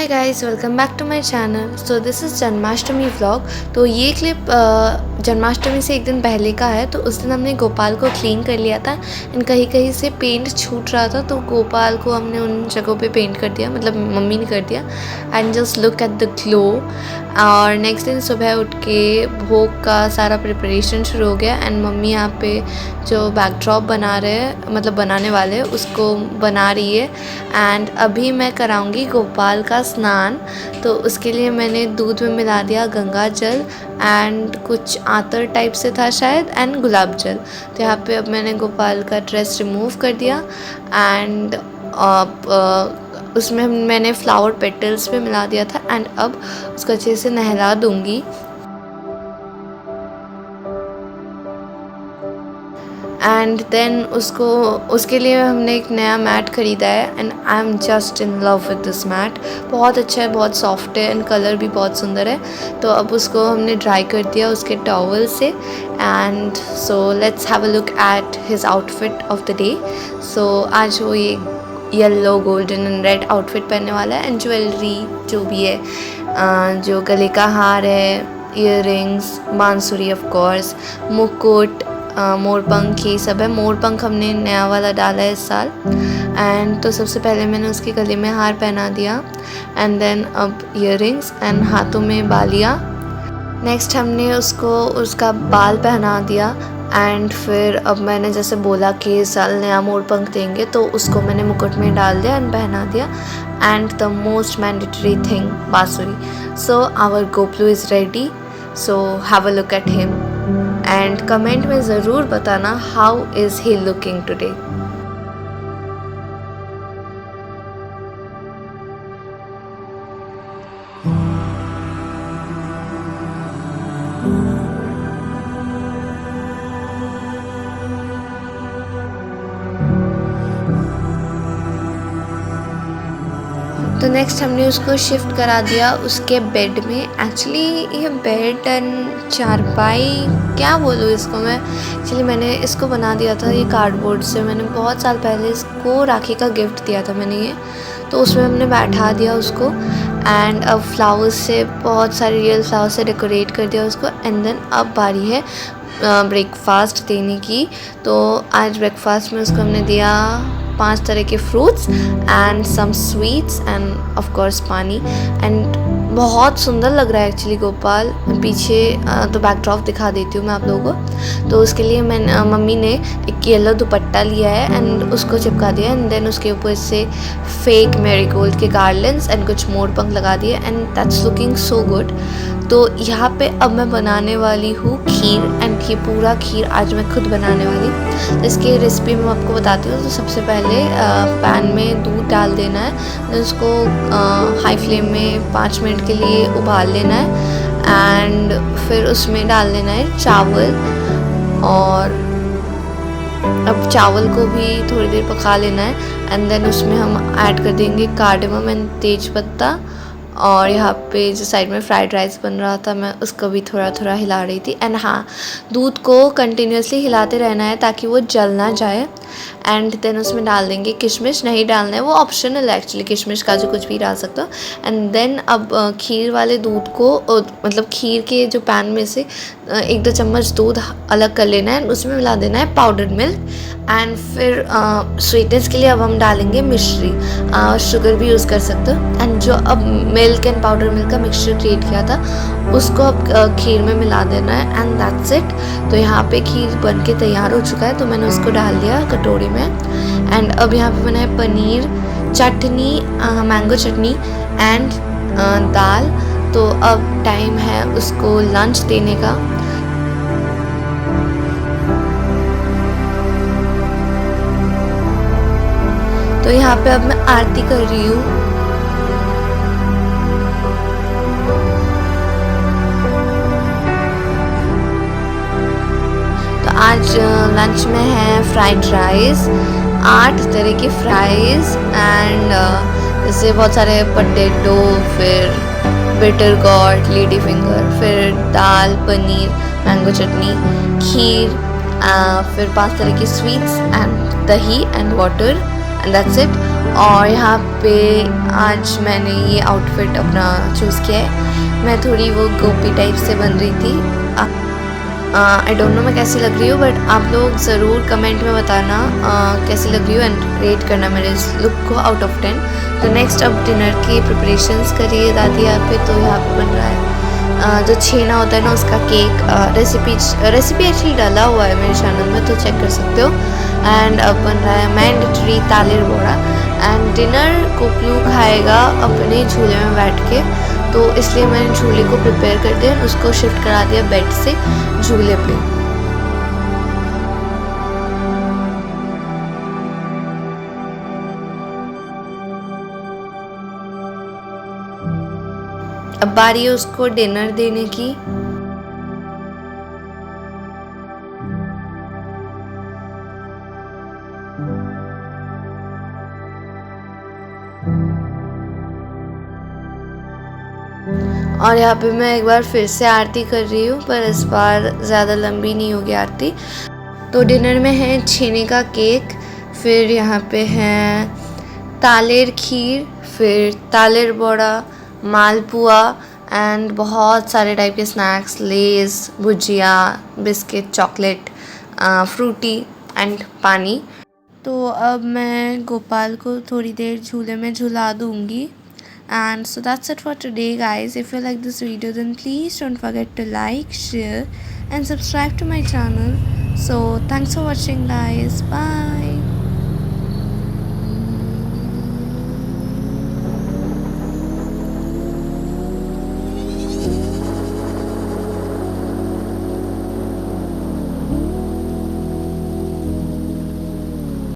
Hi guys, welcome back to my channel. So this is Janmashtami vlog. तो ये clip Janmashtami से एक दिन पहले का है। तो उस दिन हमने गोपाल को क्लीन कर लिया था एंड कहीं कहीं से पेंट छूट रहा था, तो गोपाल को हमने उन जगहों पे पेंट कर दिया, मतलब मम्मी ने कर दिया। And just look at the glow. और नेक्स्ट दिन सुबह उठ के भोग का सारा प्रिपरेशन शुरू हो गया एंड मम्मी यहाँ पे जो बैकड्रॉप बना रहे हैं, मतलब बनाने वाले हैं, उसको बना रही है। एंड अभी मैं कराऊंगी गोपाल का स्नान। तो उसके लिए मैंने दूध में मिला दिया गंगा जल एंड कुछ आतर टाइप से था शायद, एंड गुलाब जल। तो यहाँ पे अब मैंने गोपाल का ड्रेस रिमूव कर दिया एंड उसमें मैंने फ्लावर पेटल्स पे मिला दिया था एंड अब उसको अच्छे से नहला दूंगी। एंड देन उसके लिए हमने एक नया मैट ख़रीदा है and I am just in love with this mat. बहुत अच्छा है, बहुत सॉफ्ट है एंड कलर भी बहुत सुंदर है। तो अब उसको हमने ड्राई कर दिया उसके टॉवल से। And so let's have a look at his outfit of the day. सो आज वो ये yellow golden and red outfit पहनने वाला है एंड ज्वेलरी जो भी है, जो गले का हार है, ईयर रिंग्स, बांसुरी ऑफ कोर्स, मुकुट, मोरपंख, ये सब है। मोरपंख हमने नया वाला डाला है इस साल। एंड तो सबसे पहले मैंने उसके गले में हार पहना दिया एंड देन अब ईयर रिंग्स एंड हाथों में बालियाँ। नेक्स्ट हमने उसका बाल पहना दिया एंड फिर अब मैंने जैसे बोला कि इस साल नया मोरपंख देंगे, तो उसको मैंने मुकुट में डाल दिया एंड पहना दिया। And the most mandatory thing, बांसुरी। So our Gopalu is ready, so have a look at him and comment में ज़रूर बताना how is he looking today. तो नेक्स्ट हमने उसको शिफ्ट करा दिया उसके बेड में। एक्चुअली ये बेड एंड चारपाई क्या बोलूँ इसको मैं, एक्चुअली मैंने इसको बना दिया था ये कार्डबोर्ड से। मैंने बहुत साल पहले इसको राखी का गिफ्ट दिया था मैंने ये, तो उसमें हमने बैठा दिया उसको एंड अब फ्लावर्स से, बहुत सारे रियल फ्लावर्स से डेकोरेट कर दिया उसको। एंड देन अब बारी है ब्रेकफास्ट देने की। तो आज ब्रेकफास्ट में उसको हमने दिया 5 तरह के fruits and some sweets and of course पानी। एंड बहुत सुंदर लग रहा है एक्चुअली गोपाल। पीछे तो बैकड्रॉप दिखा देती हूँ मैं आप लोगों को। तो उसके लिए मम्मी ने एक येलो दुपट्टा लिया है एंड उसको चिपका दिया एंड देन उसके ऊपर से फेक मैरीगोल्ड के गार्लैंड्स एंड कुछ मोरपंख लगा दिए and that's looking so good. तो यहाँ पे अब मैं बनाने वाली हूँ खीर एंड ये पूरा खीर आज मैं खुद बनाने वाली। तो इसकी रेसिपी मैं आपको बताती हूँ। तो सबसे पहले पैन में दूध डाल देना है, उसको हाई फ्लेम में 5 मिनट के लिए उबाल लेना है एंड फिर उसमें डाल देना है चावल। और अब चावल को भी थोड़ी देर पका लेना है एंड देन उसमें हम ऐड कर देंगे कार्डेमम एंड तेज पत्ता। और यहाँ पे जो साइड में फ्राइड राइस बन रहा था मैं उसको भी थोड़ा थोड़ा हिला रही थी। एंड हाँ, दूध को कंटिन्यूसली हिलाते रहना है ताकि वो जल ना जाए। एंड देन उसमें डाल देंगे किशमिश, नहीं डालना है, वो ऑप्शनल है एक्चुअली, किशमिश काजू कुछ भी डाल सकते हो। एंड देन अब खीर वाले दूध को, मतलब खीर के जो पैन में से 1-2 चम्मच दूध अलग कर लेना है, उसमें मिला देना है पाउडर्ड मिल्क। एंड फिर स्वीटनेस के लिए अब हम डालेंगे मिश्री, शुगर भी यूज़ कर सकते हो। एंड जो अब मिल्क एंड पाउडर मिल्क का मिक्सचर क्रिएट किया था उसको अब खीर में मिला देना है एंड दैट्स इट। तो यहाँ पे खीर बन के तैयार हो चुका है, तो मैंने उसको डाल दिया कटोरी में। एंड अब यहाँ पे बना है पनीर, चटनी, मैंगो चटनी एंड दाल। तो अब टाइम है उसको लंच देने का। तो यहाँ पे अब मैं आरती कर रही हूँ। तो आज लंच में है फ्राइड राइस, 8 तरह के फ्राइज़ एंड जैसे बहुत सारे पोटैटो, फिर बिटर गॉर्ड, लेडी फिंगर, फिर दाल, पनीर, मैंगो चटनी, खीर, फिर 5 तरह की स्वीट्स एंड दही and water and that's it. और यहाँ पे आज मैंने ये आउटफिट अपना चूज़ किया है। मैं थोड़ी वो गोपी टाइप से बन रही थी। आई डोंट नो मैं कैसी लग रही हूँ, बट आप लोग ज़रूर कमेंट में बताना कैसी लग रही हूँ एंड रेट करना मेरे इस लुक को आउट ऑफ 10। तो नेक्स्ट अब डिनर की प्रिपरेशंस करिए दादी यहाँ पे। तो यहाँ पे बन रहा है जो छेना होता है ना उसका केक। रेसिपी एक्चुअली डाला हुआ है मेरे चैनल में, तो चेक कर सकते हो। एंड अब बन रहा है मैंडेटरी तालेर बोड़ा। एंड डिनर कोपलू खाएगा अपने झूले में बैठ के, तो इसलिए मैंने झूले को प्रिपेयर कर दिया, उसको शिफ्ट करा दिया बेड से झूले पे। अब बारी है उसको डिनर देने की। और यहाँ पे मैं एक बार फिर से आरती कर रही हूँ, पर इस बार ज़्यादा लंबी नहीं होगी आरती। तो डिनर में है छेने का केक, फिर यहाँ पे है तालेर खीर, फिर तालेर बड़ा, मालपुआ एंड बहुत सारे टाइप के snacks, Lay's, bhujia, biscuit, chocolate, Frooti and पानी। तो अब मैं गोपाल को थोड़ी देर झूले में झुला दूँगी। And so that's it for today, guys. If you like this video, then please don't forget to like, share and subscribe to my channel. So thanks for watching, guys. Bye.